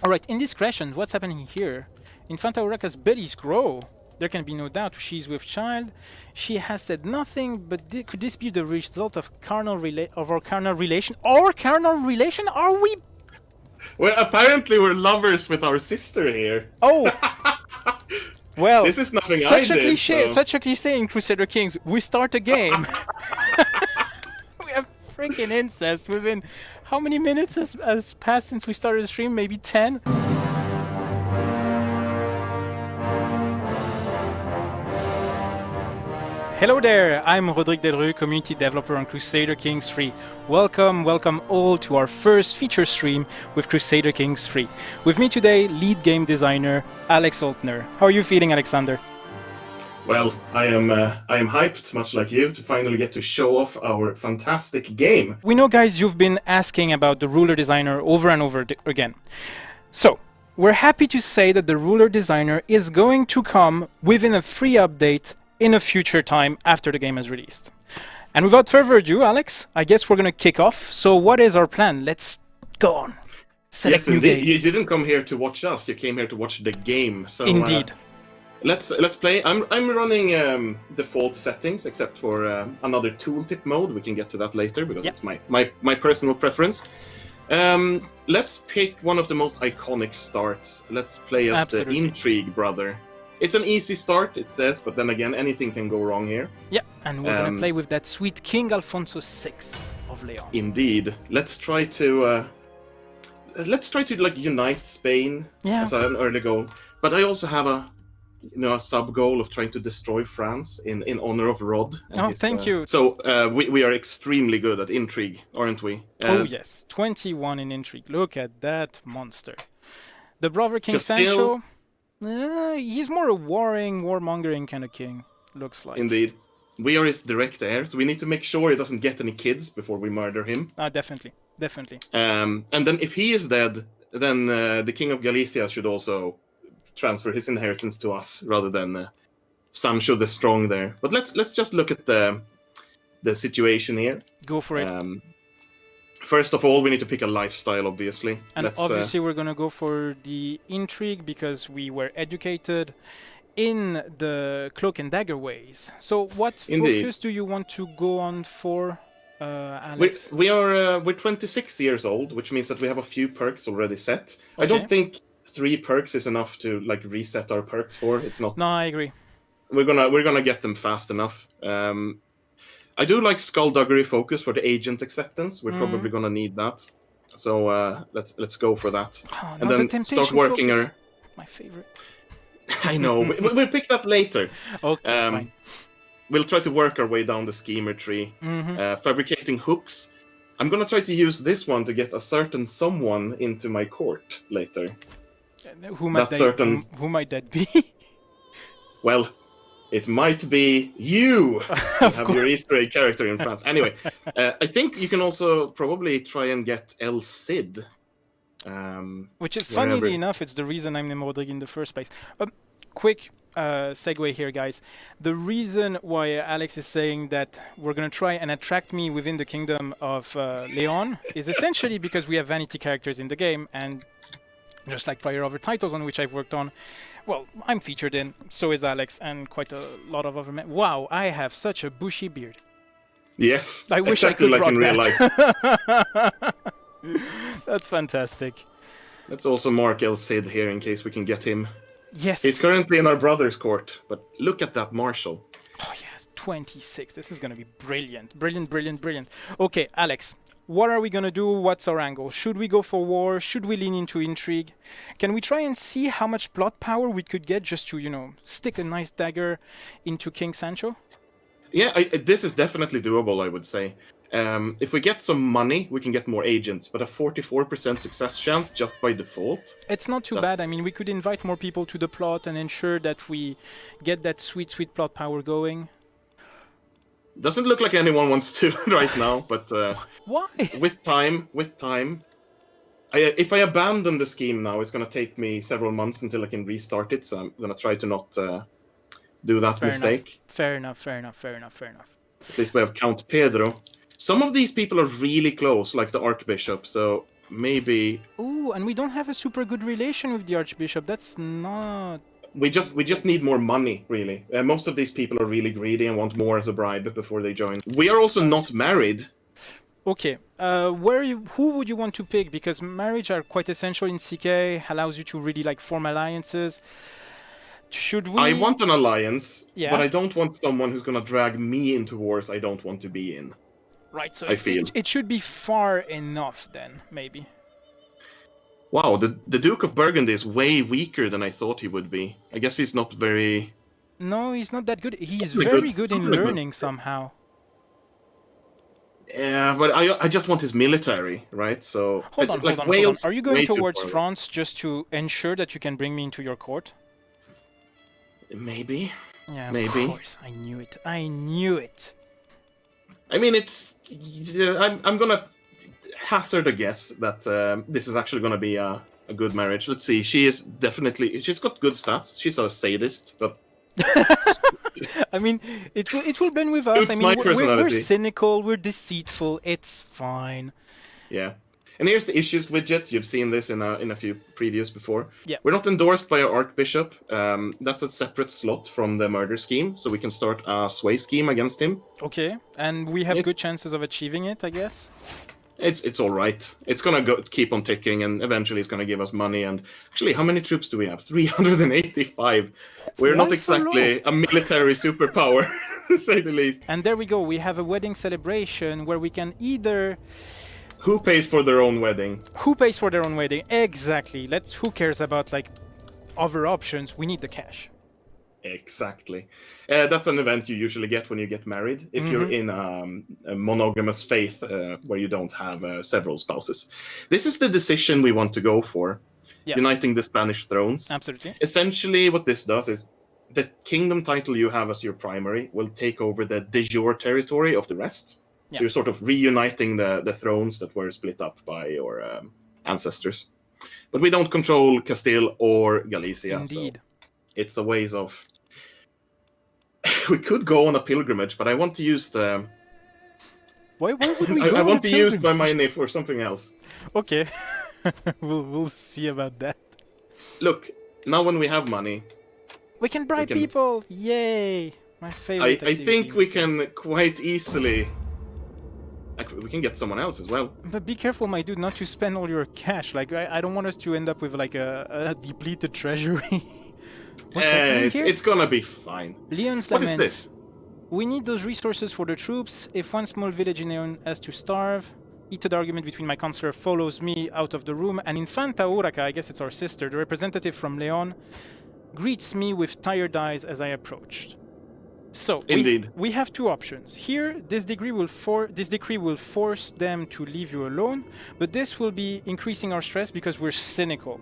All right, indiscretion. What's happening here? Infanta Uraka's bellies grow. There can be no doubt she's with child. She has said nothing, but could this be the result of our carnal relation? Our carnal relation? Are we? Well, apparently we're lovers with our sister here. Oh, well. This is nothing such I a did. cliche. So. Such a cliche in Crusader Kings. We start a game. We have freaking incest within. How many minutes has passed since we started the stream? Maybe 10. Hello there, I'm Rodrigue Delrue, community developer on Crusader Kings III. Welcome all to our first feature stream with Crusader Kings III. With me today, lead game designer Alex Altner. How are you feeling, Alexander? Well, I am hyped, much like you, to finally get to show off our fantastic game. We know, guys, you've been asking about the ruler designer over and over again. So, we're happy to say that the ruler designer is going to come within a free update in a future time after the game is released. And without further ado, Alex, I guess we're going to kick off. So what is our plan? Let's go on. Select yes, new indeed. game. You didn't come here to watch us. You came here to watch the game. So Indeed. Let's play. I'm running default settings except for another tooltip mode. We can get to that later because it's my personal preference. Let's pick one of the most iconic starts. Let's play as the Intrigue brother. It's an easy start, it says, but then again, anything can go wrong here. Yeah, and we're gonna play with that sweet King Alfonso VI of Leon. Indeed. Let's try to like unite Spain as an early goal. But I also have a sub goal of trying to destroy France in honor of Rod. Oh, thank you. So we are extremely good at Intrigue, aren't we? Oh yes, 21 in Intrigue. Look at that monster. The brother King Sancho. He's more a warmongering kind of king, looks like. Indeed. We are his direct heirs. We need to make sure he doesn't get any kids before we murder him. Definitely. And then if he is dead, then the King of Galicia should also transfer his inheritance to us, rather than Sancho the Strong there. But let's just look at the situation here. Go for it. First of all, we need to pick a lifestyle, obviously. And obviously we're going to go for the Intrigue because we were educated in the cloak and dagger ways. So what focus do you want to go on for, Alex? We're 26 years old, which means that we have a few perks already set. Okay. I don't think 3 perks is enough to like reset our perks for. It's not. No, I agree. We're gonna get them fast enough. I do like skullduggery focus for the agent acceptance. We're probably gonna need that, so let's go for that, and then start working focus. My favorite. I know. We'll pick that later. Okay, fine. We'll try to work our way down the schemer tree. Fabricating hooks. I'm gonna try to use this one to get a certain someone into my court later. Who might that be? Well, it might be you. Have your Easter egg character in France. Anyway, I think you can also probably try and get El Cid. Which, funnily enough, it's the reason I'm Rodrigue in the first place. Quick segue here, guys. The reason why Alex is saying that we're going to try and attract me within the kingdom of Leon is essentially because we have vanity characters in the game, and just like prior other titles on which I've worked on, well, I'm featured in, so is Alex, and quite a lot of other men. Wow, I have such a bushy beard. Yes, I wish I could like rock in real life. That's fantastic. Let's also mark El Cid here in case we can get him. Yes. He's currently in our brother's court, but look at that marshal. Oh yes, 26. This is going to be brilliant. Brilliant. Okay, Alex. What are we going to do? What's our angle? Should we go for war? Should we lean into intrigue? Can we try and see how much plot power we could get just to, stick a nice dagger into King Sancho? Yeah, this is definitely doable, I would say. If we get some money, we can get more agents, but a 44% success chance just by default. It's not too bad. I mean, we could invite more people to the plot and ensure that we get that sweet plot power going. Doesn't look like anyone wants to right now, but why? With time, if I abandon the scheme now, it's going to take me several months until I can restart it. So I'm going to try to not do that mistake. Fair enough. At least we have Count Pedro. Some of these people are really close, like the Archbishop. So maybe... Ooh, and we don't have a super good relation with the Archbishop. That's not... We just need more money, really. Most of these people are really greedy and want more as a bribe before they join. We are also not married. Okay, who would you want to pick? Because marriage are quite essential in CK, allows you to really like form alliances. Should we... I want an alliance, yeah, but I don't want someone who's gonna drag me into wars I don't want to be in. Right, so I feel. It should be far enough then, maybe. Wow, the Duke of Burgundy is way weaker than I thought he would be. I guess he's not very... No, he's not that good. He's very good in learning somehow. Yeah, but I just want his military, right? So hold on. Are you going towards France just to ensure that you can bring me into your court? Maybe. Yeah, maybe. Of course. I knew it. I knew it. I mean, I'm gonna hazard a guess that this is actually gonna be a good marriage. Let's see. She's got good stats. She's a sadist, but. I mean, it will blend with us. I mean, we're cynical, we're deceitful. It's fine. Yeah. And here's the issues widget. You've seen this in a few previews before. Yeah. We're not endorsed by our Archbishop. That's a separate slot from the murder scheme, so we can start a sway scheme against him. Okay, and we have good chances of achieving it, I guess. It's all right. It's gonna keep on ticking, and eventually it's gonna give us money. And actually, how many troops do we have? 385. We're not exactly a military superpower, to say the least. And there we go. We have a wedding celebration where we can either... Who pays for their own wedding? Who pays for their own wedding? Exactly. Who cares about like other options? We need the cash. Exactly. That's an event you usually get when you get married, if you're in a monogamous faith where you don't have several spouses. This is the decision we want to go for, uniting the Spanish thrones. Absolutely. Essentially, what this does is the kingdom title you have as your primary will take over the de jure territory of the rest. So you're sort of reuniting the thrones that were split up by your ancestors. But we don't control Castile or Galicia. Indeed. So it's a ways of... We could go on a pilgrimage, but I want to use the... Why would we go I want to use my money for something else. Okay. we'll see about that. Look, now when we have money... We can bribe people! Yay! My favorite I think we can quite easily... We can get someone else as well. But be careful, my dude, not to spend all your cash. Like, I don't want us to end up with like a depleted treasury. It's gonna be fine. Leon's What Lament. is this? We need those resources for the troops. If one small village in Leon has to starve, heated argument between my counselor follows me out of the room, and Infanta Urraca, I guess it's our sister, the representative from Leon, greets me with tired eyes as I approached. So we have two options. Here, this decree will force them to leave you alone, but this will be increasing our stress because we're cynical.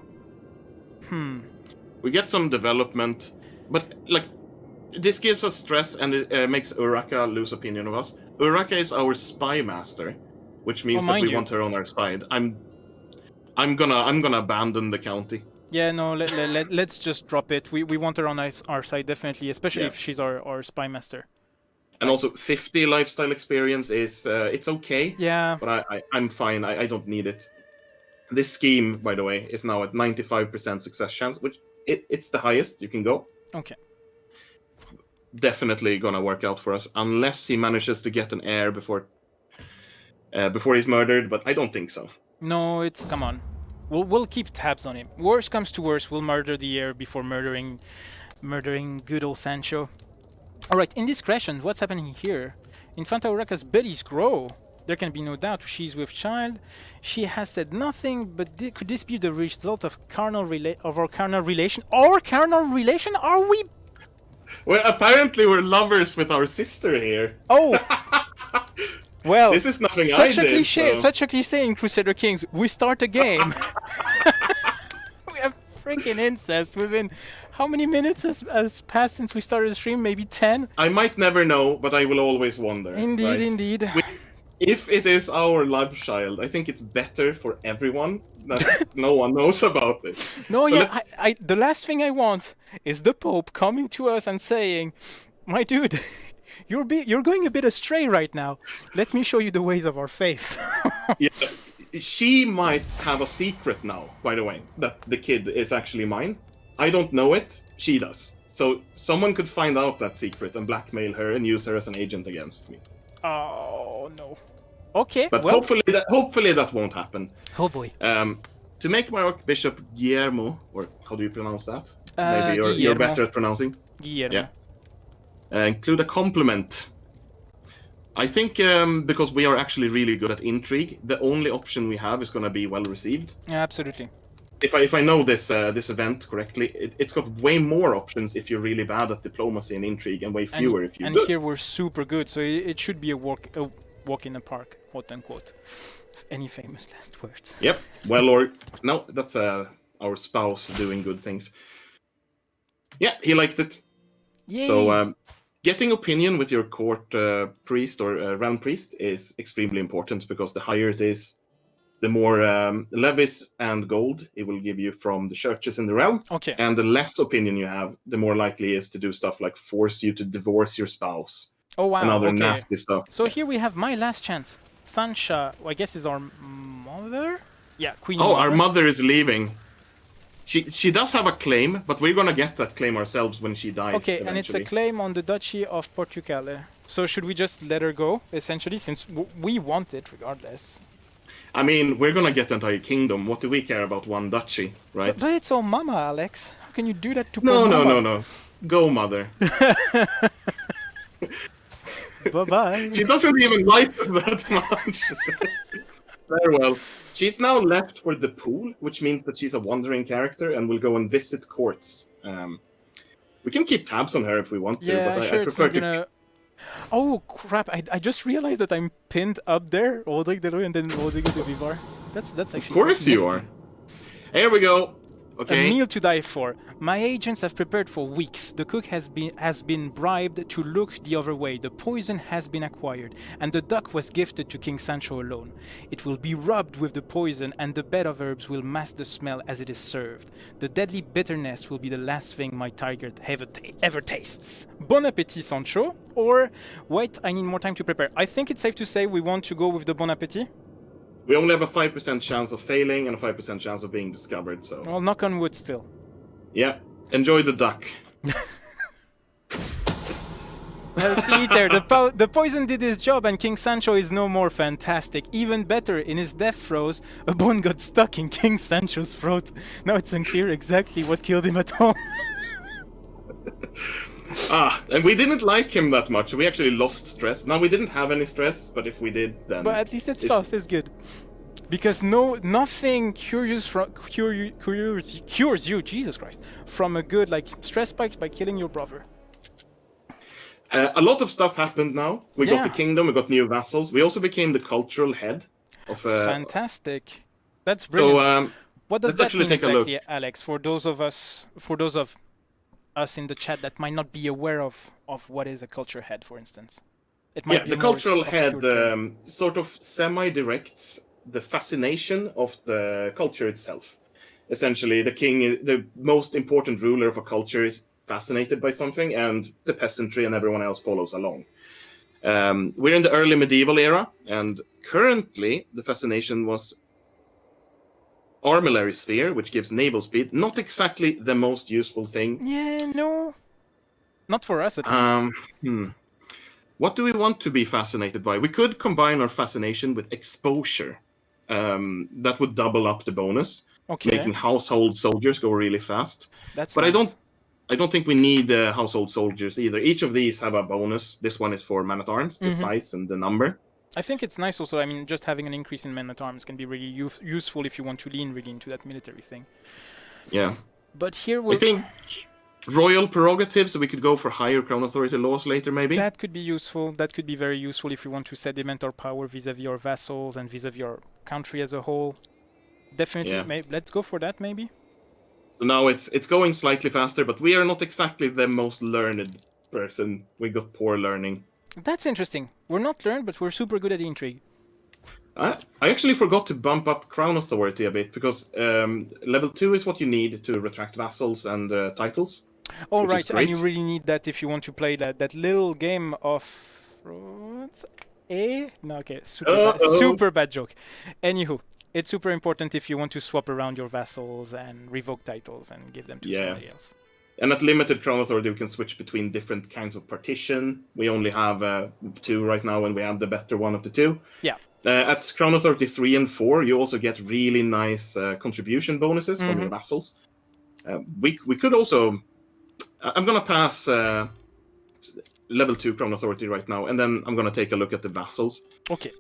We get some development, but like this gives us stress and it makes Urraca lose opinion of us. Urraca is our spy master, which means that we want her on our side. I'm gonna abandon the county. Yeah, no, let's just drop it. We want her on our side, definitely, especially if she's our spy master. And also, 50 lifestyle experience is, it's okay. Yeah. But I'm fine, I don't need it. This scheme, by the way, is now at 95% success chance, which it's the highest you can go. Okay. Definitely gonna work out for us, unless he manages to get an heir before he's murdered, but I don't think so. No, come on. We'll keep tabs on him. Worst comes to worst, we'll murder the heir before murdering good old Sancho. All right, indiscretions. What's happening here? Infanta Urraca's bellies grow. There can be no doubt she's with child. She has said nothing, but could this be the result of our carnal relation? Our carnal relation? Are we? Well, apparently we're lovers with our sister here. Oh. Well, this is nothing such a cliche in Crusader Kings. We start a game. We have freaking incest within... How many minutes has passed since we started the stream? Maybe 10? I might never know, but I will always wonder. Indeed, right? Indeed. If it is our love child, I think it's better for everyone that no one knows about this. No, so yeah, the last thing I want is the Pope coming to us and saying, my dude... You're going a bit astray right now. Let me show you the ways of our faith. Yeah, she might have a secret now, by the way, that the kid is actually mine. I don't know it. She does. So someone could find out that secret and blackmail her and use her as an agent against me. Oh no. Okay. But well, hopefully that won't happen. Oh boy. To make my Archbishop Guillermo, or how do you pronounce that? Maybe you're better at pronouncing. Guillermo. Yeah. Include a compliment. I think because we are actually really good at intrigue, the only option we have is going to be well received. Yeah, absolutely. If I know this event correctly, it's got way more options if you're really bad at diplomacy and intrigue, and way fewer if you're good. And here we're super good, so it should be a walk in the park, quote unquote. Any famous last words? Yep. Well, or no, that's our spouse doing good things. Yeah, he liked it. Yay. So getting opinion with your court priest or realm priest is extremely important, because the higher it is, the more levies and gold it will give you from the churches in the realm. Okay. And the less opinion you have, the more likely it is to do stuff like force you to divorce your spouse. Oh wow. And other okay. nasty stuff. So here we have my last chance. Sancha, I guess, is our mother? Yeah, Queen Oh, Mother. our mother is leaving. She does have a claim, but we're gonna get that claim ourselves when she dies. Okay, eventually. and it's a claim on the Duchy of Portugal. So should we just let her go, essentially, since we want it regardless? I mean, we're gonna get the entire kingdom. What do we care about one duchy, right? But it's all Mama, Alex. How can you do that to poor No. Mama? Go, mother. Bye-bye. She doesn't even like us that much. Very well. She's now left for the pool, which means that she's a wandering character and will go and visit courts. We can keep tabs on her if we want to, Yeah, but sure, I it's prefer not to... gonna... Oh, crap, I just realized that I'm pinned up there, Roderick Deloy, and then Roderick de Vivar. That's actually... Of course you are. Here we go. Okay. A meal to die for. My agents have prepared for weeks. The cook has been bribed to look the other way. The poison has been acquired, and the duck was gifted to King Sancho alone. It will be rubbed with the poison, and the bed of herbs will mask the smell as it is served. The deadly bitterness will be the last thing my target ever tastes. Bon appétit, Sancho. Or, wait, I need more time to prepare. I think it's safe to say we want to go with the bon appétit. We only have a 5% chance of failing and a 5% chance of being discovered, so... Well, knock on wood still. Yeah, enjoy the duck. Peter, the poison did his job and King Sancho is no more fantastic. Even better, in his death throes, a bone got stuck in King Sancho's throat. Now it's unclear exactly what killed him at home. And we didn't like him that much. We actually lost stress. Now, we didn't have any stress, but if we did, then... But at least it's lost, it's good. Because nothing cures you, Jesus Christ, from a good, like, stress spikes by killing your brother. A lot of stuff happened now. We got the kingdom, we got new vassals. We also became the cultural head of... Fantastic. That's brilliant. So, what does that mean exactly, look. Alex, for those of us in the chat that might not be aware of what is a culture head, for instance? It might be the cultural head sort of semi-directs the fascination of the culture itself. Essentially, the king, the most important ruler of a culture, is fascinated by something, and the peasantry and everyone else follows along. We're in the early medieval era, and currently the fascination was armillary sphere, which gives naval speed. Not exactly the most useful thing. Yeah, no. Not for us, at least. What do we want to be fascinated by? We could combine our fascination with exposure. That would double up the bonus, making household soldiers go really fast. But nice. I don't think we need household soldiers either. Each of these have a bonus. This one is for man-at-arms, the size and the number. I think it's nice also. I mean, just having an increase in men-at-arms can be really useful if you want to lean really into that military thing. Yeah. But here I think royal prerogatives, so we could go for higher crown authority laws later, maybe? That could be useful. That could be very useful if we want to sediment our power vis-a-vis our vassals and vis-a-vis our country as a whole. Definitely, let's go for that, maybe. So now it's going slightly faster, but we are not exactly the most learned person. We got poor learning. That's interesting. We're not learned, but we're super good at intrigue. I actually forgot to bump up crown authority a bit, because level 2 is what you need to retract vassals and titles. Oh, right, and you really need that if you want to play that little game of... No, okay, super bad joke. Anywho, It's super important if you want to swap around your vassals and revoke titles and give them to somebody else. And at limited Crown Authority, we can switch between different kinds of partition. We only have 2 right now, and we have the better one of the 2. Yeah. At Crown Authority 3 and 4, you also get really nice contribution bonuses from your vassals. We could also... I'm going to pass level 2 Crown Authority right now, and then I'm going to take a look at the vassals. Okay.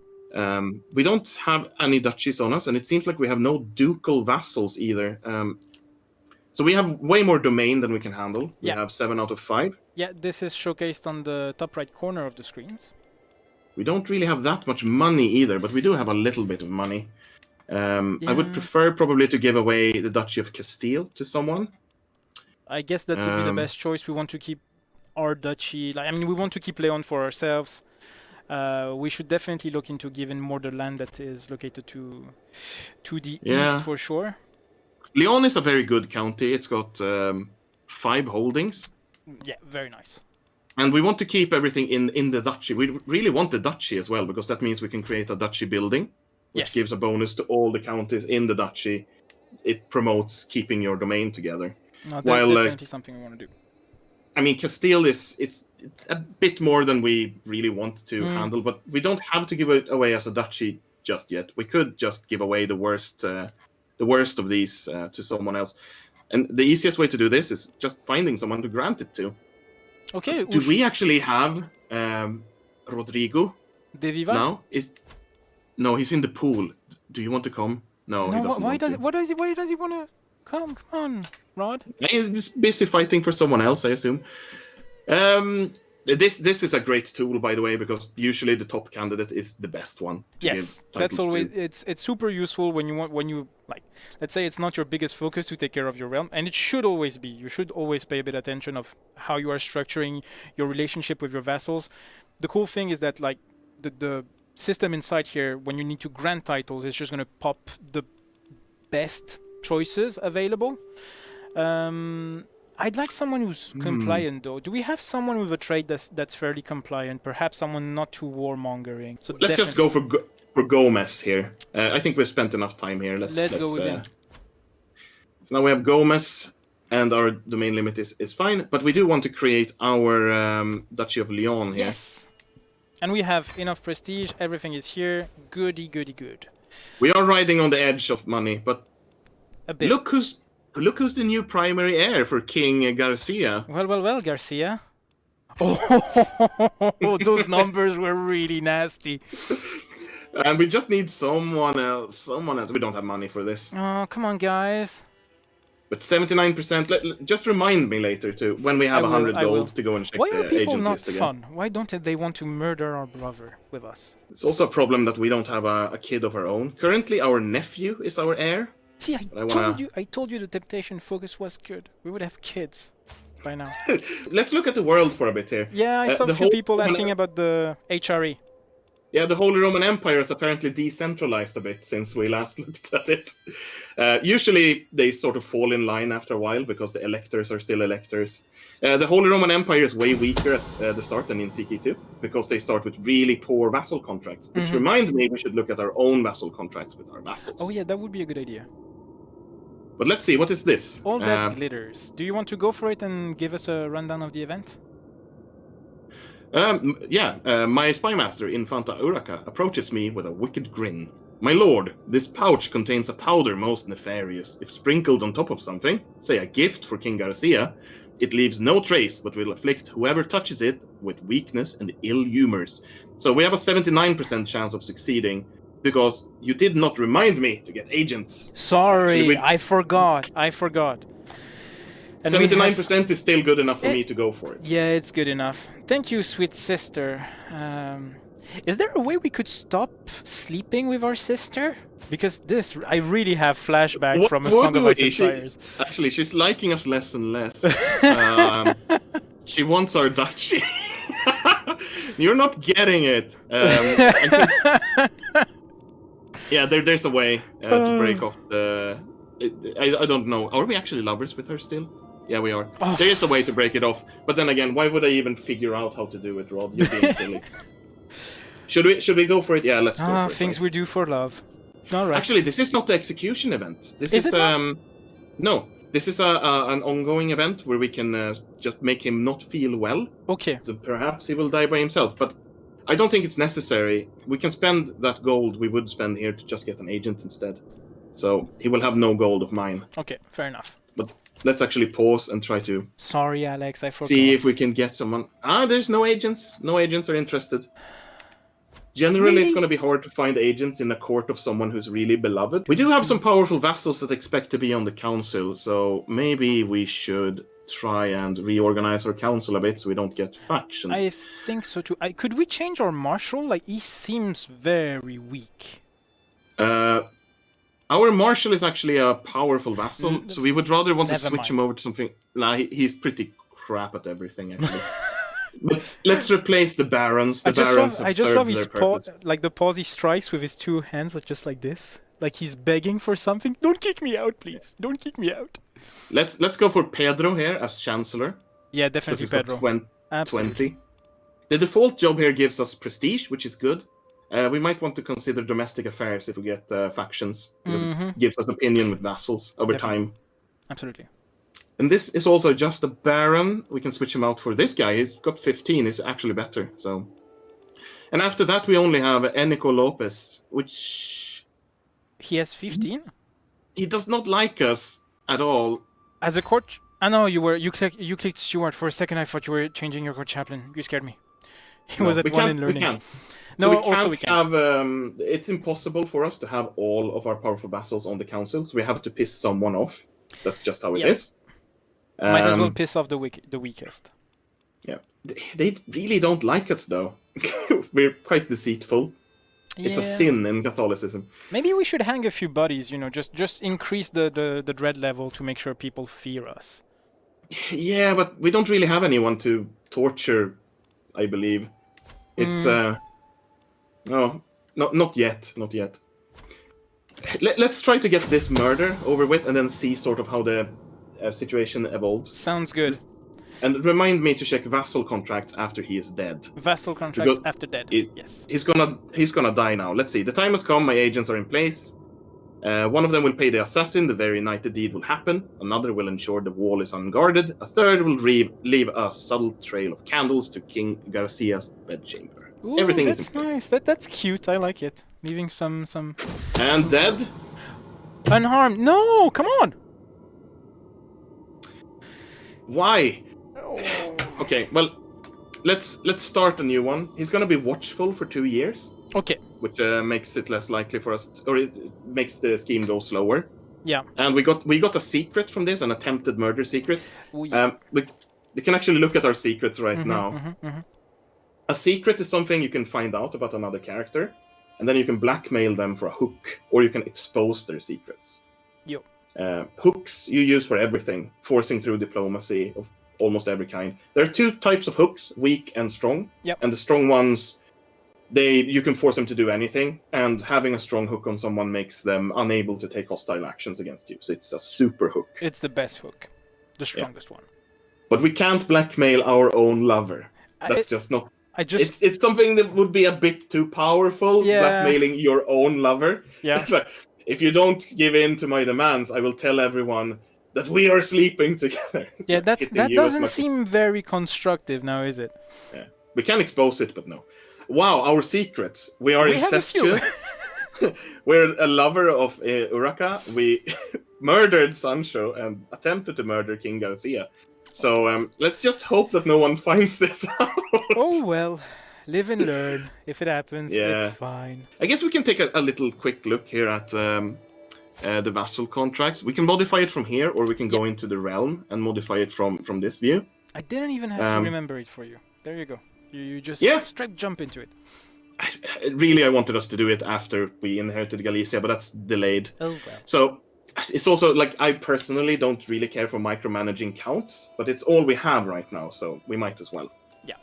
We don't have any duchies on us, and it seems like we have no ducal vassals either. So we have way more domain than we can handle. We have 7 out of 5. Yeah, this is showcased on the top right corner of the screens. We don't really have that much money either, but we do have a little bit of money. I would prefer probably to give away the Duchy of Castile to someone. I guess that would be the best choice. We want to keep our duchy. We want to keep Leon for ourselves. We should definitely look into giving more the land that is located to the east for sure. Leon is a very good county. It's got 5 holdings. Yeah, very nice. And we want to keep everything in the duchy. We really want the duchy as well, because that means we can create a duchy building, which gives a bonus to all the counties in the duchy. It promotes keeping your domain together. No, that's definitely something we want to do. I mean, Castile it's a bit more than we really want to handle, but we don't have to give it away as a duchy just yet. We could just give away the worst of these to someone else. And the easiest way to do this is just finding someone to grant it to. Okay. Do we actually have Rodrigo De Viva? now? No, he's in the pool. Do you want to come? No, he doesn't. Why does he want to come? Come on, Rod. He's busy fighting for someone else, I assume. This is a great tool, by the way, because usually the top candidate is the best one. Yes, that's always it's super useful when you like. Let's say it's not your biggest focus to take care of your realm, and it should always be. You should always pay a bit attention of how you are structuring your relationship with your vassals. The cool thing is that like the system inside here, when you need to grant titles, it's just going to pop the best choices available. I'd like someone who's compliant, though. Do we have someone with a trade that's fairly compliant? Perhaps someone not too warmongering. So let's just go for Gomez here. I think we've spent enough time here. Let's go with him. So now we have Gomez, and our domain limit is fine. But we do want to create our Duchy of Leon here. Yes. And we have enough prestige. Everything is here. Goody, goody, good. We are riding on the edge of money, but a bit. Look who's the new primary heir for King Garcia. Well, Garcia. Oh, those numbers were really nasty. And we just need someone else. We don't have money for this. Oh, come on, guys. But 79%. Just remind me later too when we have 100 gold to go and check the agent list again. Why are people not fun? Why don't they want to murder our brother with us? It's also a problem that we don't have a kid of our own. Currently, our nephew is our heir. See, I told you the temptation focus was good. We would have kids by now. Let's look at the world for a bit here. Yeah, I saw a few people asking about the HRE. Yeah, the Holy Roman Empire is apparently decentralized a bit since we last looked at it. Usually, they sort of fall in line after a while because the electors are still electors. The Holy Roman Empire is way weaker at the start than in CK2 because they start with really poor vassal contracts, which remind me we should look at our own vassal contracts with our vassals. Oh yeah, that would be a good idea. But let's see, what is this? All that glitters. Do you want to go for it and give us a rundown of the event? My spymaster, Infanta Urraca, approaches me with a wicked grin. My lord, this pouch contains a powder most nefarious. If sprinkled on top of something, say a gift for King Garcia, it leaves no trace but will afflict whoever touches it with weakness and ill humors. So we have a 79% chance of succeeding, because you did not remind me to get agents. Sorry, I forgot. And 79% is still good enough for me to go for it. Yeah, it's good enough. Thank you, sweet sister. Is there a way we could stop sleeping with our sister? Because I really have flashback from A Song of Ice and Fires. Actually, she's liking us less and less. She wants our duchy. You're not getting it. Yeah, there's a way to break off the... I don't know. Are we actually lovers with her still? Yeah, we are. Oh. There is a way to break it off. But then again, why would I even figure out how to do it, Rod? You're being silly. Should we go for it? Yeah, let's go for it. Things we do for love. All right. Actually, this is not the execution event. This Is is it not? no. This is an ongoing event where we can just make him not feel well. Okay. So perhaps he will die by himself. But I don't think it's necessary. We can spend that gold we would spend here to just get an agent instead. So he will have no gold of mine. Okay, fair enough. But let's actually pause and try to... Sorry, Alex, I forgot. See if we can get someone... there's no agents. No agents are interested. Generally, really? It's going to be hard to find agents in a court of someone who's really beloved. We do have some powerful vassals that expect to be on the council, so maybe we should try and reorganize our council a bit so we don't get factions. I think so too. Could we change our marshal? Like, he seems very weak. Our marshal is actually a powerful vassal, so we would rather want to switch him over to something... Nah, he's pretty crap at everything, actually. But let's replace the barons. The barons I just love his pause, like the pause he strikes with his two hands, like just like this. Like he's begging for something. Don't kick me out, please. Don't kick me out. Let's go for Pedro here as chancellor. Yeah, definitely Pedro. 20. The default job here gives us prestige, which is good. We might want to consider domestic affairs if we get factions, because it gives us opinion with vassals over time. Absolutely. And this is also just a baron. We can switch him out for this guy. He's got 15. He's actually better. So, and after that, we only have Enico Lopez, which... He has 15? He does not like us at all. As a court... I know you clicked Steward. For a second, I thought you were changing your court chaplain. You scared me. He was at one in learning. We can't. No, so we can't have... it's impossible for us to have all of our powerful vassals on the council, so we have to piss someone off. That's just how it is. Might as well piss off the weakest. Yeah. They really don't like us, though. We're quite deceitful. Yeah. It's a sin in Catholicism. Maybe we should hang a few buddies, just increase the dread level to make sure people fear us. Yeah, but we don't really have anyone to torture, I believe. It's, no, not yet. Not yet. Let's try to get this murder over with and then see sort of how the situation evolves. Sounds good. And remind me to check Vassal Contracts after he is dead. Vassal Contracts after dead, yes. He's gonna die now. Let's see. The time has come, my agents are in place. One of them will pay the assassin, the very night the deed will happen. Another will ensure the wall is unguarded. A third will leave a subtle trail of candles to King Garcia's bedchamber. Ooh, everything that's is in place. Nice. That's cute, I like it. Leaving some... And dead? Unharmed. No, come on! Why? Okay, well, let's start a new one. He's gonna be watchful for 2 years. Okay. Which makes it less likely for us, or it makes the scheme go slower. Yeah. And we got a secret from this, an attempted murder secret. Ooh, yeah. We can actually look at our secrets right now. A secret is something you can find out about another character, and then you can blackmail them for a hook, or you can expose their secrets. Yo. Hooks you use for everything, forcing through diplomacy of almost every kind. There are 2 types of hooks, weak and strong. Yep. And the strong ones, you can force them to do anything, and having a strong hook on someone makes them unable to take hostile actions against you. So it's a super hook. It's the best hook. The strongest one. But we can't blackmail our own lover. That's just not... It's something that would be a bit too powerful, blackmailing your own lover. Yeah. It's like, if you don't give in to my demands, I will tell everyone that we are sleeping together. Yeah, that doesn't seem very constructive now, is it? Yeah. We can expose it, but no. Wow, our secrets. We are incestuous. We're a lover of Urraca. We murdered Sancho and attempted to murder King Garcia. So let's just hope that no one finds this out. Oh, well. Live and learn. If it happens, it's fine. I guess we can take a little quick look here at the Vassal Contracts. We can modify it from here, or we can go into the realm and modify it from this view. I didn't even have to remember it for you. There you go. You just straight jump into it. Really, I wanted us to do it after we inherited Galicia, but that's delayed. Oh, well. So it's also, like, I personally don't really care for micromanaging counts, but it's all we have right now, so we might as well. Yeah.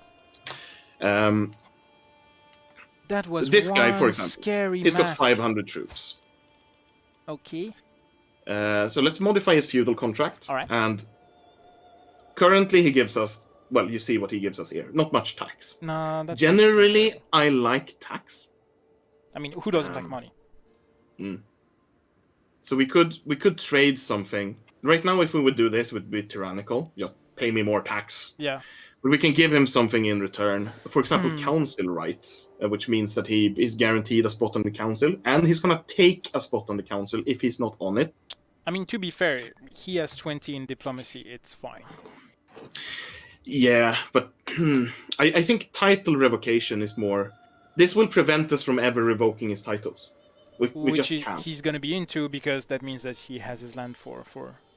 That was this guy, for example. Scary He's mask. got 500 troops. Okay. So let's modify his feudal contract. All right. And currently he gives us, well, you see what he gives us here. Not much tax. No, that's generally, I like tax. I mean, who doesn't like money? So we could trade something. Right now, if we would do this, it would be tyrannical. Just pay me more tax. Yeah. But we can give him something in return. For example, council rights, which means that he is guaranteed a spot on the council, and he's gonna take a spot on the council if he's not on it. I mean, to be fair, he has 20 in diplomacy. It's fine. Yeah, but I think title revocation is more. This will prevent us from ever revoking his titles. We just can't. He's going to be into, because that means that he has his land for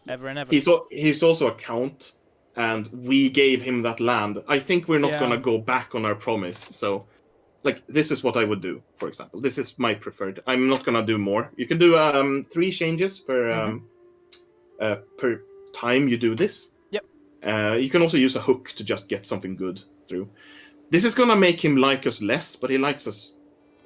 ever and ever. He's also a count, and we gave him that land. I think we're not going to go back on our promise. So, like, this is what I would do, for example. This is my preferred. I'm not going to do more. You can do 3 changes per time you do this. Yep. You can also use a hook to just get something good through. This is going to make him like us less, but he likes us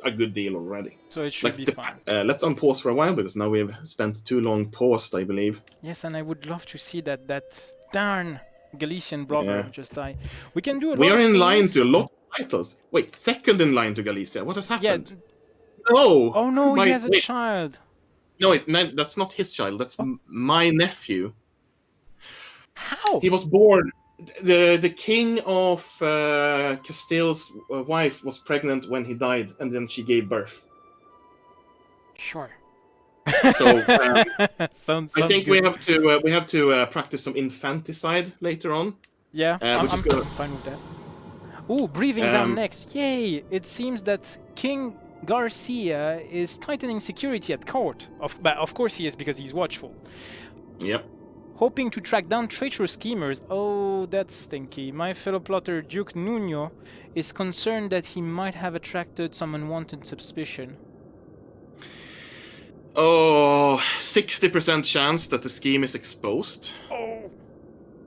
a good deal already. So it should be fine. Let's unpause for a while, because now we have spent too long paused, I believe. Yes, and I would love to see that darn Galician brother just die. We can do a lot. We are in line to a lot of titles. Wait, second in line to Galicia. What has happened? Yeah. No! Oh no, he has a child. No, that's not his child. That's my nephew. How? He was born. The king of Castile's wife was pregnant when he died, and then she gave birth. Sure. So sounds I think good. we have to practice some infanticide later on. Yeah, I'm gonna... fine with that. Ooh, breathing down next. Yay! It seems that King Garcia is tightening security at court. Of course he is, because he's watchful. Yep. Hoping to track down traitorous schemers. Oh, that's stinky. My fellow plotter Duke Nuno is concerned that he might have attracted some unwanted suspicion. Oh, 60% chance that the scheme is exposed. Oh.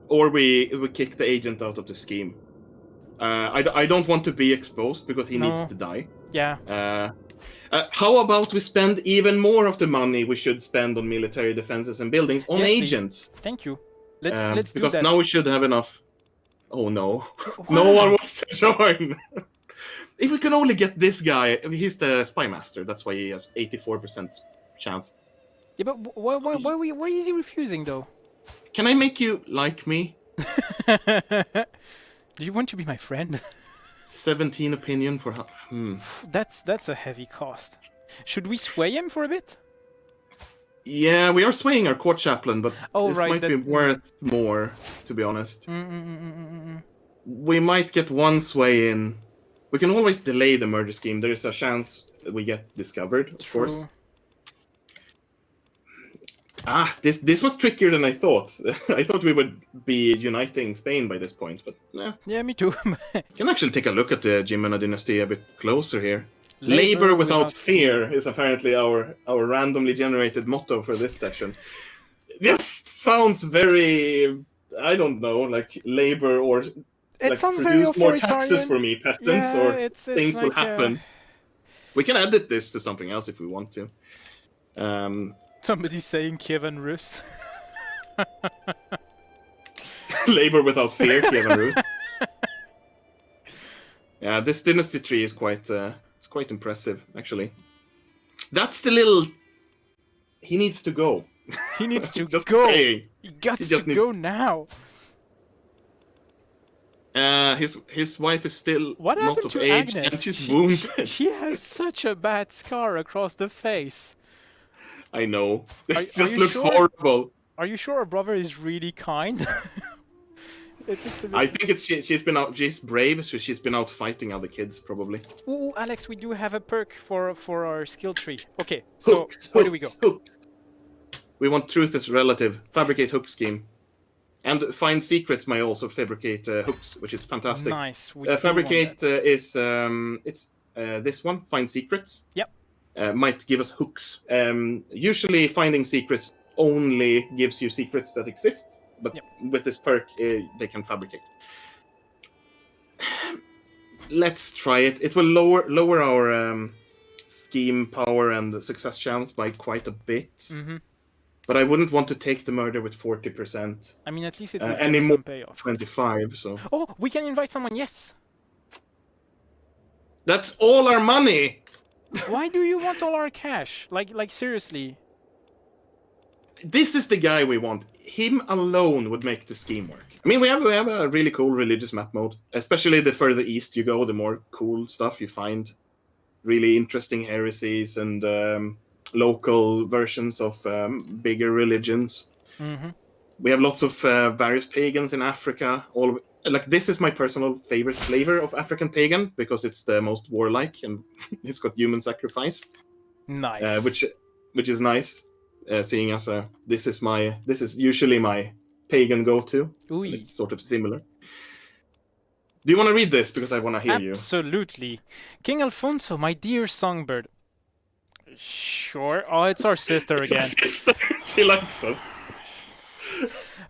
Or we kick the agent out of the scheme. I don't want to be exposed, because he needs to die. Yeah. How about we spend even more of the money we should spend on military defenses and buildings on agents? Please. Thank you. Let's do that. Because now we should have enough. Oh no. No one wants to join. If we can only get this guy, he's the spy master. That's why he has 84% chance. Yeah, but why is he refusing though? Can I make you like me? Do you want to be my friend? 17 opinion for... That's a heavy cost. Should we sway him for a bit? Yeah, we are swaying our court chaplain, but this might be worth more, to be honest. We might get one sway in. We can always delay the murder scheme. There is a chance that we get discovered, of course. This was trickier than I thought. I thought we would be uniting Spain by this point, but nah. Yeah, me too. Can actually take a look at the Jimena dynasty a bit closer here. Labor without fear is apparently our randomly generated motto for this session. This sounds very, I don't know, like labor or it like sounds very more taxes for me, peasants, or it's things like will happen. We can edit this to something else if we want to. Somebody's saying Kievan Rus. Labor without fear, Kievan Rus. Yeah, this dynasty tree is quite impressive, actually. That's the little... He needs to go. He needs to just go. Saying. He needs to go now. His wife is still what not of age, Agnes? and she's wounded. She has such a bad scar across the face. I know. This just looks horrible. Are you sure her brother is really kind? It looks a bit... I think she's been out. She's brave, so she's been out fighting other kids, probably. Ooh, Alex, we do have a perk for our skill tree. Okay, so where do we go? Hooks. We want truth is relative. Fabricate hook scheme. And find secrets may also fabricate hooks, which is fantastic. Nice. Fabricate is this one. Find secrets. Yep. Might give us hooks. Usually, finding secrets only gives you secrets that exist, but with this perk, they can fabricate. Let's try it. It will lower our scheme power and success chance by quite a bit. Mm-hmm. But I wouldn't want to take the murder with 40%. I mean, at least it will give some payoff. 25, so... Oh, we can invite someone, yes! That's all our money! Why do you want all our cash? Like seriously. This is the guy we want. Him alone would make the scheme work. I mean, we have a really cool religious map mode. Especially the further east you go, the more cool stuff you find. Really interesting heresies and local versions of bigger religions. Mm-hmm. We have lots of various pagans in Africa. Like, this is my personal favorite flavor of African pagan because it's the most warlike and it's got human sacrifice. Nice. Which is nice. Seeing as this is usually my pagan go-to. It's sort of similar. Do you want to read this? Because I want to hear you. Absolutely. King Alfonso, my dear songbird. Sure. Oh, it's our sister again. Our sister. She likes us.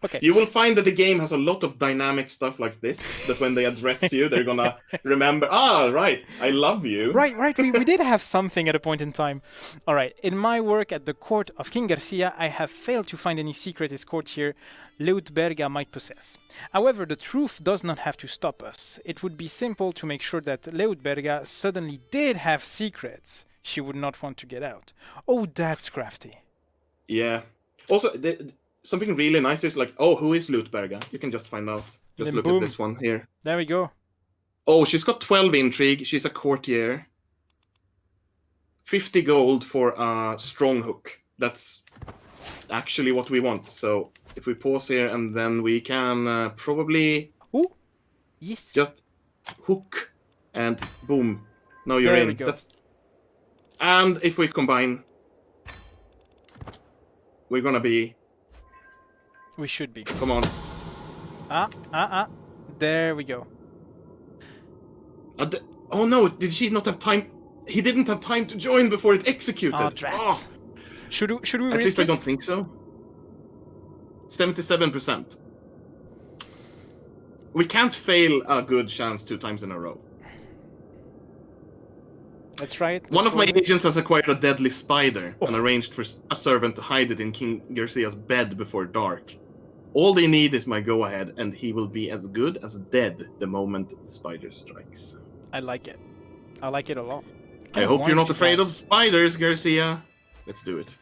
Okay. You will find that the game has a lot of dynamic stuff like this, that when they address you, they're gonna remember, right, I love you. Right, we did have something at a point in time. All right, in my work at the court of King Garcia, I have failed to find any secret his courtier, Leutberga, might possess. However, the truth does not have to stop us. It would be simple to make sure that Leutberga suddenly did have secrets she would not want to get out. Oh, that's crafty. Yeah. Also, something really nice is like, who is Leutberga? You can just find out. Just look at this one here. There we go. Oh, she's got 12 intrigue. She's a courtier. 50 gold for a strong hook. That's actually what we want. So if we pause here and then we can probably... Ooh. Yes. Just hook and boom. Now you're there in. We go. And if we combine, we're gonna be... We should be. Come on. There we go. Oh no, did she not have time? He didn't have time to join before it executed. Oh, drats. Should we risk it? At least I don't think so. 77%. We can't fail a good chance 2 times in a row. That's right. One of my agents has acquired a deadly spider and arranged for a servant to hide it in King Garcia's bed before dark. All they need is my go-ahead, and he will be as good as dead the moment the spider strikes. I like it. I like it a lot. I hope you're not afraid of spiders, Garcia. Let's do it.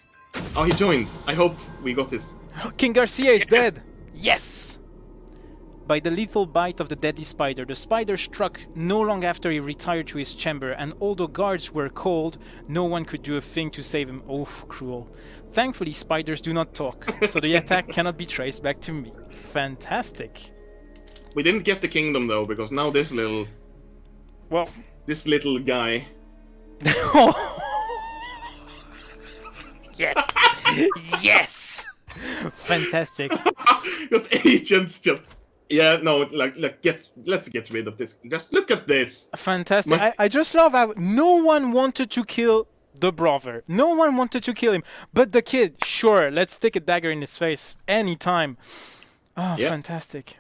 Oh, he joined. I hope we got this. King Garcia is dead! Yes! By the lethal bite of the deadly spider, the spider struck no long after he retired to his chamber, and although guards were called, no one could do a thing to save him. Oh, cruel. Thankfully, spiders do not talk, so the attack cannot be traced back to me. Fantastic. We didn't get the kingdom, though, because now this little... Well... This little guy... Yes! Yes! Fantastic. Just agents just... Yeah, no, let's get rid of this. Just look at this. Fantastic. I just love how no one wanted to kill the brother. No one wanted to kill him. But the kid, sure, let's stick a dagger in his face. Anytime. Oh, yeah. Fantastic.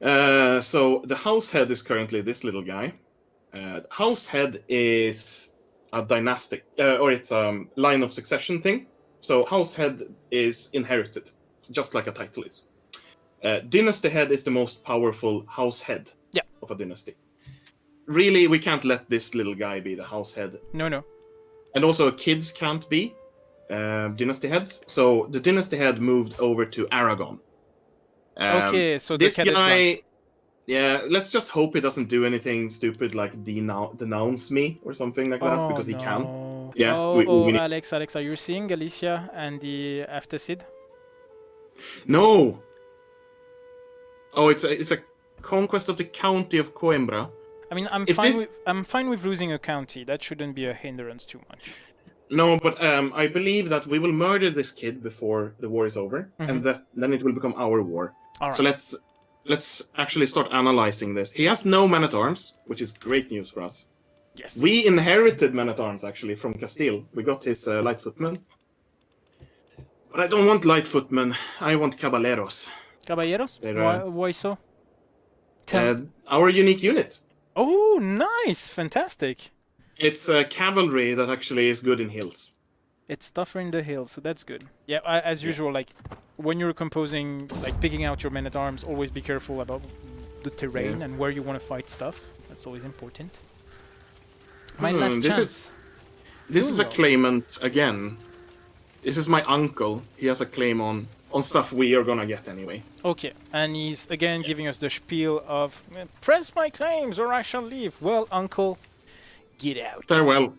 So the house head is currently this little guy. House head is a dynastic, or it's a line of succession thing. So house head is inherited, just like a title is. Dynasty head is the most powerful house head of a dynasty. Really, we can't let this little guy be the house head. No. And also, kids can't be dynasty heads. So the dynasty head moved over to Aragon. Okay, so this guy... Yeah, let's just hope he doesn't do anything stupid like denounce me or something like that, because he can. Yeah. Alex, are you seeing Galicia and the Aftacid? No. Oh, it's a conquest of the county of Coimbra. I mean, I'm fine with losing a county. That shouldn't be a hindrance too much. No, but I believe that we will murder this kid before the war is over, and then it will become our war. All right. So let's actually start analyzing this. He has no men-at-arms, which is great news for us. Yes. We inherited men-at-arms, actually, from Castile. We got his light footmen. But I don't want light footmen. I want caballeros. Caballeros? Why so? Our unique unit. Oh, nice! Fantastic. It's cavalry that actually is good in hills. It's tougher in the hills, so that's good. Yeah, as usual, like, when you're composing, like, picking out your men-at-arms, always be careful about the terrain and where you want to fight stuff. That's always important. My last chance. This is a claimant again. This is my uncle. He has a claim on stuff we are gonna get anyway. Okay, and he's again giving us the spiel of press my claims or I shall leave. Well, uncle, get out. Farewell.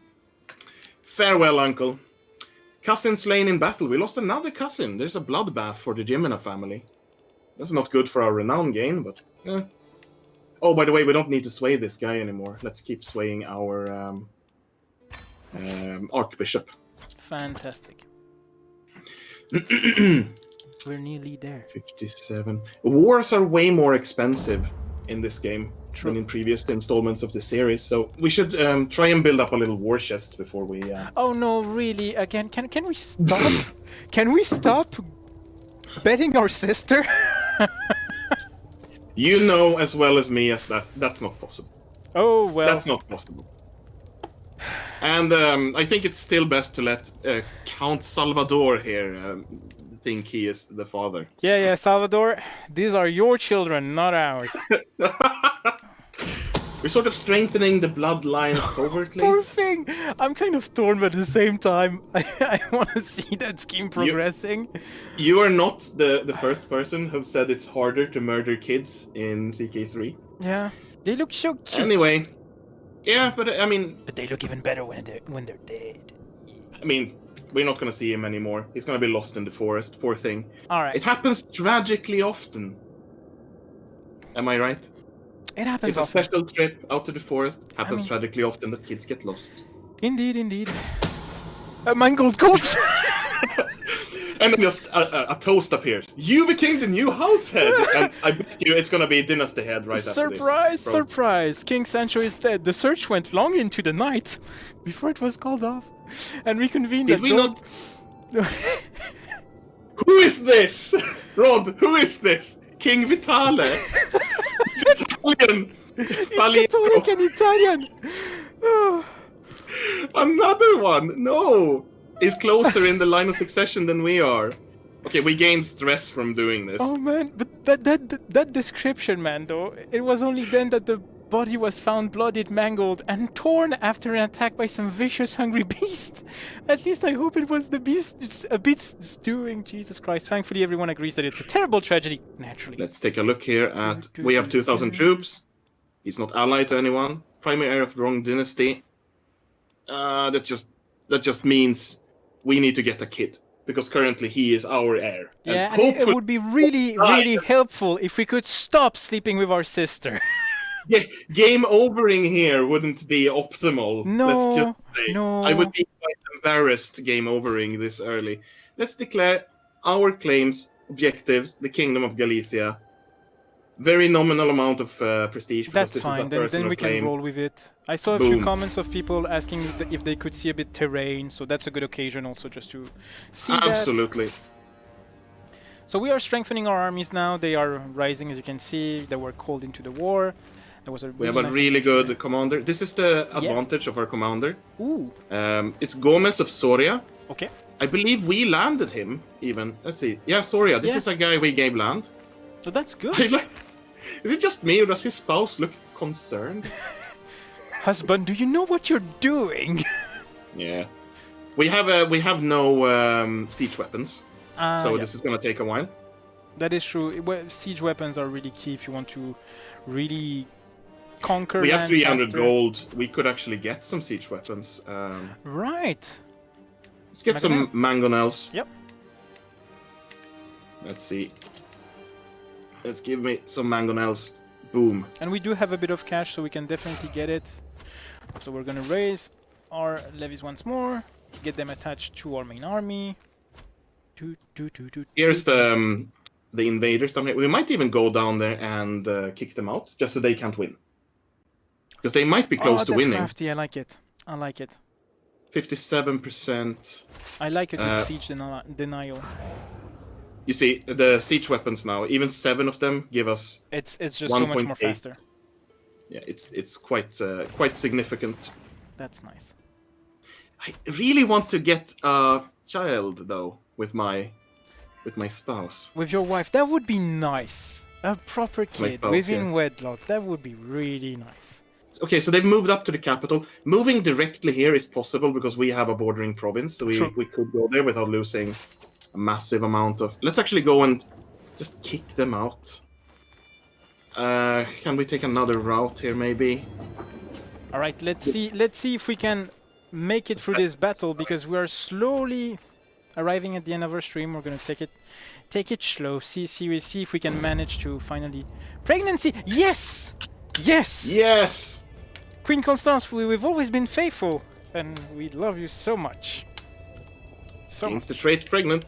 Farewell, uncle. Cousin slain in battle. We lost another cousin. There's a bloodbath for the Jimena family. That's not good for our renown gain, but... Oh, by the way, we don't need to sway this guy anymore. Let's keep swaying our Archbishop. Fantastic. We're nearly there. 57. Wars are way more expensive in this game than in previous installments of the series, so we should try and build up a little war chest before we... Oh no, really? Again, can we stop? Can we stop betting our sister? You know as well as me as that's not possible. Oh, well. That's not possible. And I think it's still best to let Count Salvador here think he is the father. Yeah, Salvador. These are your children, not ours. We're sort of strengthening the bloodline covertly. Poor thing! I'm kind of torn, but at the same time, I want to see that scheme progressing. You are not the first person who said it's harder to murder kids in CK3. Yeah, they look so cute. Anyway, yeah, but I mean... But they look even better when they're dead. I mean, we're not going to see him anymore. He's going to be lost in the forest, poor thing. Alright. It happens tragically often. Am I right? It happens It's often. a special trip out to the forest. Happens tragically often that kids get lost. Indeed. A mangled corpse! And then just a toast appears. You became the new house head! And I bet you it's gonna be Dynasty head right after this. Surprise! King Sancho is dead. The search went long into the night before it was called off. And reconvened Did we not... Who is this? Rod, who is this? King Vitale? It's Italian! He's Catholic and Italian! Another one! No! He's closer in the line of succession than we are. Okay, we gain stress from doing this. Oh man, but that description, man, though, it was only then that the body was found bloodied, mangled, and torn after an attack by some vicious, hungry beast. At least I hope it was the beast a bit stewing. Jesus Christ. Thankfully, everyone agrees that it's a terrible tragedy, naturally. Let's take a look here at... We have 2,000 troops. He's not allied to anyone. Primary heir of the wrong dynasty. That just means we need to get a kid. Because currently he is our heir. Yeah, and it would be really helpful if we could stop sleeping with our sister. Yeah, game overing here wouldn't be optimal. No, let's just say. no. I would be quite embarrassed game overing this early. Let's declare our claims, objectives, the Kingdom of Galicia. Very nominal amount of prestige. That's fine, then we can roll with it. I saw a few comments of people asking if they could see a bit terrain, so that's a good occasion also just to see Absolutely. that. So we are strengthening our armies now. They are rising, as you can see. They were called into the war. There was We have a really good commander. This is the advantage of our commander. Ooh. It's Gomez of Soria. Okay. I believe we landed him, even. Let's see. Yeah, Soria. This is a guy we gave land. So that's good. Is it just me, or does his spouse look concerned? Husband, do you know what you're doing? Yeah. We have no siege weapons, so this is gonna take a while. That is true. Siege weapons are really key if you want to really conquer. We have 300 faster. gold. We could actually get some siege weapons. Right. Let's get some mangonels. Yep. Let's see. Let's give me some mangonels. Boom. And we do have a bit of cash, so we can definitely get it. So we're gonna raise our levies once more, get them attached to our main army. Here's the invaders down here. We might even go down there and kick them out, just so they can't win. Because they might be close to winning. Crafty. I like it. 57%. I like a good siege denial. You see, the siege weapons now, even 7 of them give us... It's just so much more faster. Yeah, it's quite significant. That's nice. I really want to get a child, though, with my spouse. With your wife, that would be nice. A proper kid within wedlock, that would be really nice. Okay, so they've moved up to the capital. Moving directly here is possible because we have a bordering province, so we could go there without losing a massive amount of... Let's actually go and just kick them out. Can we take another route here, maybe? All right, let's see if we can make it through this battle, because we are slowly arriving at the end of our stream. We're gonna take it slow. See if we can manage to finally... Pregnancy! Yes! Yes! Yes! Queen Constance, we've always been faithful, and we love you so much. Means the trait pregnant.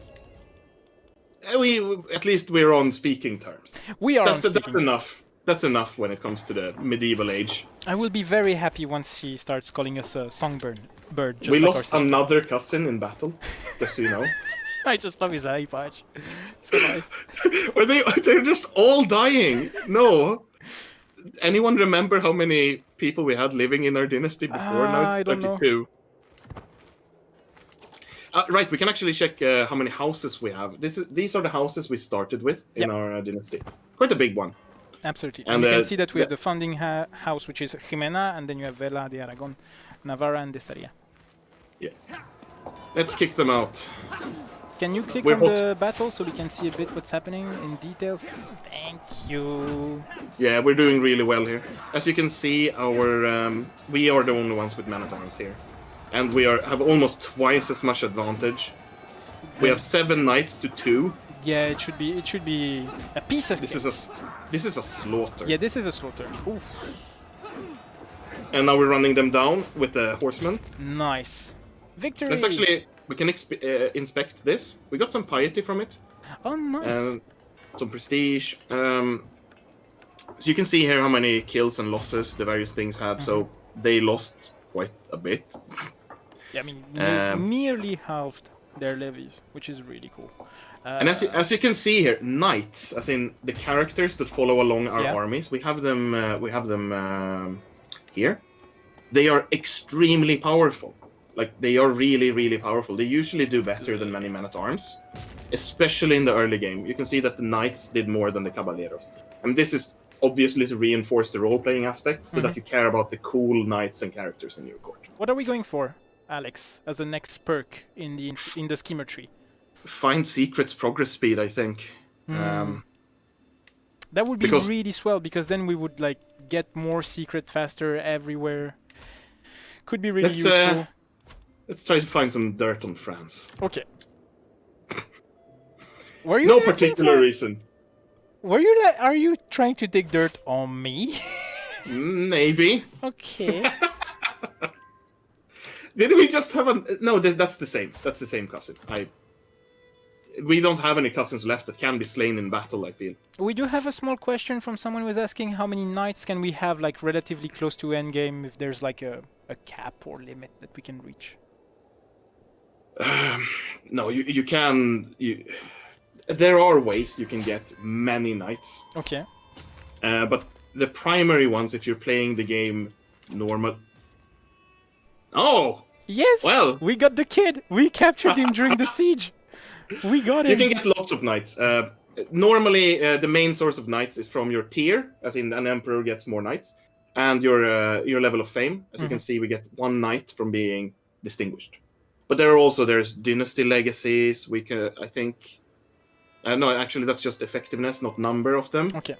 At least we're on speaking terms. We are. That's enough. That's enough when it comes to the medieval age. I will be very happy once she starts calling us a songbird. Just we like lost another cousin in battle, just so you know. I just love his eye patch. So nice. They're just all dying. No. Anyone remember how many people we had living in our dynasty before? Now it's 32. Right, we can actually check how many houses we have. These are the houses we started with in our dynasty. Quite a big one. Absolutely. And you can see that we have the founding house, which is Jimena, and then you have Vela de Aragon, Navarra, and Desaria. Yeah. Let's kick them out. Can you click on the battle so we can see a bit what's happening in detail? Thank you. Yeah, we're doing really well here. As you can see, we are the only ones with man-at-arms here. And we have almost twice as much advantage. We have 7 knights to 2. Yeah, it should be a piece of This is a slaughter. Yeah, this is a slaughter. Oof. And now we're running them down with the horsemen. Nice. Victory! Let's actually... We can inspect this. We got some piety from it. Oh, nice. Some prestige. So you can see here how many kills and losses the various things had. So they lost quite a bit. Yeah, I mean, nearly halved their levies, which is really cool. And as you can see here, knights, as in the characters that follow along our armies, we have them here. They are extremely powerful. Like, they are really, really powerful. They usually do better than many men-at-arms, especially in the early game. You can see that the knights did more than the caballeros. And this is obviously to reinforce the role-playing aspect, so that you care about the cool knights and characters in your court. What are we going for, Alex, as the next perk in the schemer tree? Find secrets progress speed, I think. That would be really swell, because then we would like get more secret faster everywhere. Could be really useful. Let's try to find some dirt on France. Okay. Were you no particular reason. Are you trying to dig dirt on me? Maybe. Okay. Did we just have a... No, that's the same. That's the same cousin. We don't have any cousins left that can be slain in battle, I feel. We do have a small question from someone who was asking how many knights can we have, like, relatively close to endgame, if there's, like, a cap or limit that we can reach. No, you can... There are ways you can get many knights. Okay. But the primary ones, if you're playing the game normal... Oh! Yes! Well! We got the kid! We captured him during the siege! We got him! You can get lots of knights. Normally, the main source of knights is from your tier, as in an emperor gets more knights, and your level of fame. As you can see, we get 1 knight from being distinguished. But there's dynasty legacies. We can, I think... no, actually, that's just effectiveness, not number of them. Okay.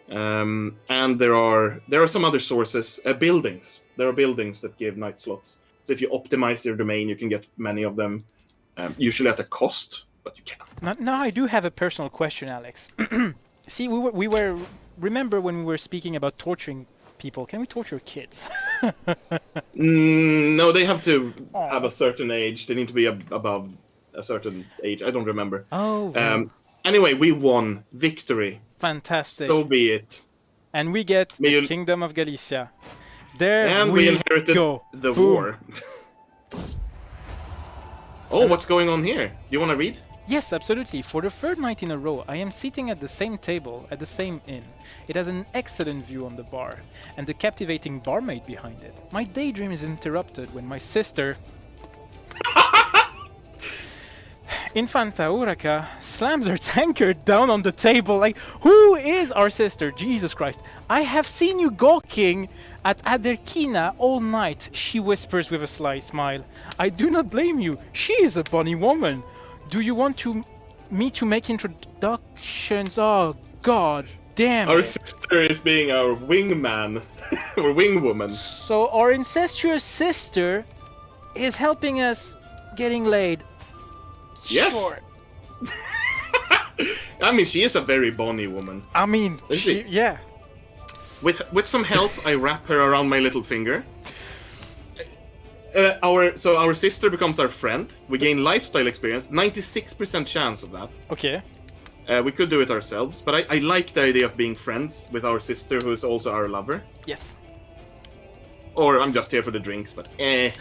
And there are some other sources. Buildings. There are buildings that give knight slots. So if you optimize your domain, you can get many of them. Usually at a cost, but you can. Now I do have a personal question, Alex. See, we were... Remember when we were speaking about torturing people? Can we torture kids? No, they have to have a certain age. They need to be above a certain age. I don't remember. Oh. Anyway, we won. Victory. Fantastic. So be it. And we get the Kingdom of Galicia. There we inherited the war. Oh, what's going on here? You want to read? Yes, absolutely. For the 3rd night in a row, I am sitting at the same table, at the same inn. It has an excellent view on the bar, and the captivating barmaid behind it. My daydream is interrupted when my sister... Infanta Uraka slams her tankard down on the table like, who is our sister? Jesus Christ. I have seen you gawking at Aderkina all night, she whispers with a sly smile. I do not blame you. She is a bonny woman. Do you want me to make introductions? Oh, God damn Our it. sister is being our wingman, or wingwoman. So our incestuous sister is helping us getting laid. Yes. Sure. I mean, she is a very bonny woman. I mean, yeah. With some help, I wrap her around my little finger. Our sister becomes our friend. We gain lifestyle experience. 96% chance of that. Okay. We could do it ourselves, but I like the idea of being friends with our sister, who is also our lover. Yes. Or I'm just here for the drinks, but A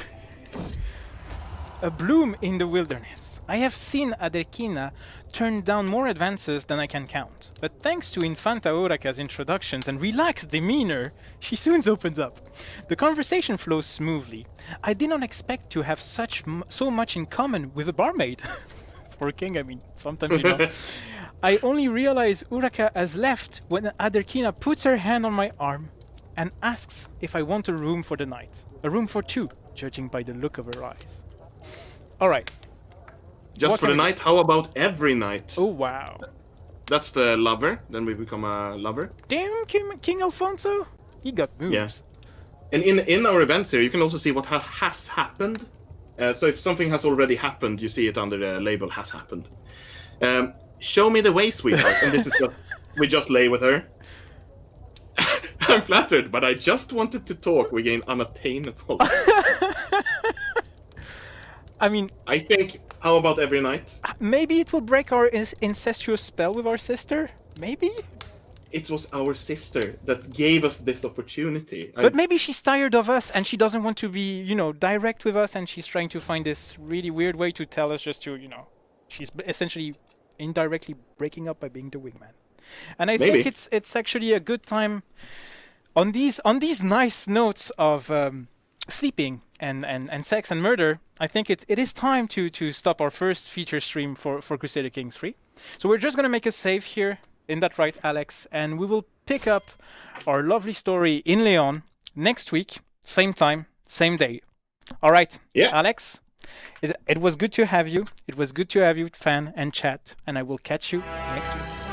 bloom in the wilderness. I have seen Aderkina turn down more advances than I can count. But thanks to Infanta Uraka's introductions and relaxed demeanor, she soon opens up. The conversation flows smoothly. I did not expect to have so much in common with a barmaid. For a king, I mean, sometimes you know. I only realize Uraka has left when Aderkina puts her hand on my arm and asks if I want a room for the night. A room for two, judging by the look of her eyes. All right. Just What for the can we night? How about every night? Oh, wow. That's the lover. Then we become a lover. Damn, King Alfonso. He got moves. Yeah. And in our events here, you can also see what has happened. So if something has already happened, you see it under the label has happened. Show me the way, sweetheart. And this is what we just lay with her. I'm flattered, but I just wanted to talk. We gain unattainable. I mean, I think, how about every night? maybe it will break our incestuous spell with our sister. Maybe? It was our sister that gave us this opportunity. But maybe she's tired of us and she doesn't want to be, direct with us, and she's trying to find this really weird way to tell us just to, she's essentially indirectly breaking up by being the wingman. And I think it's actually a good time on these nice notes of sleeping and sex and murder. I think it is time to stop our first feature stream for Crusader Kings III. So we're just going to make a save here. In that right, Alex? And we will pick up our lovely story in Leon next week, same time, same day. All right, yeah. Alex, it was good to have you. It was good to have you fan and chat, and I will catch you next week.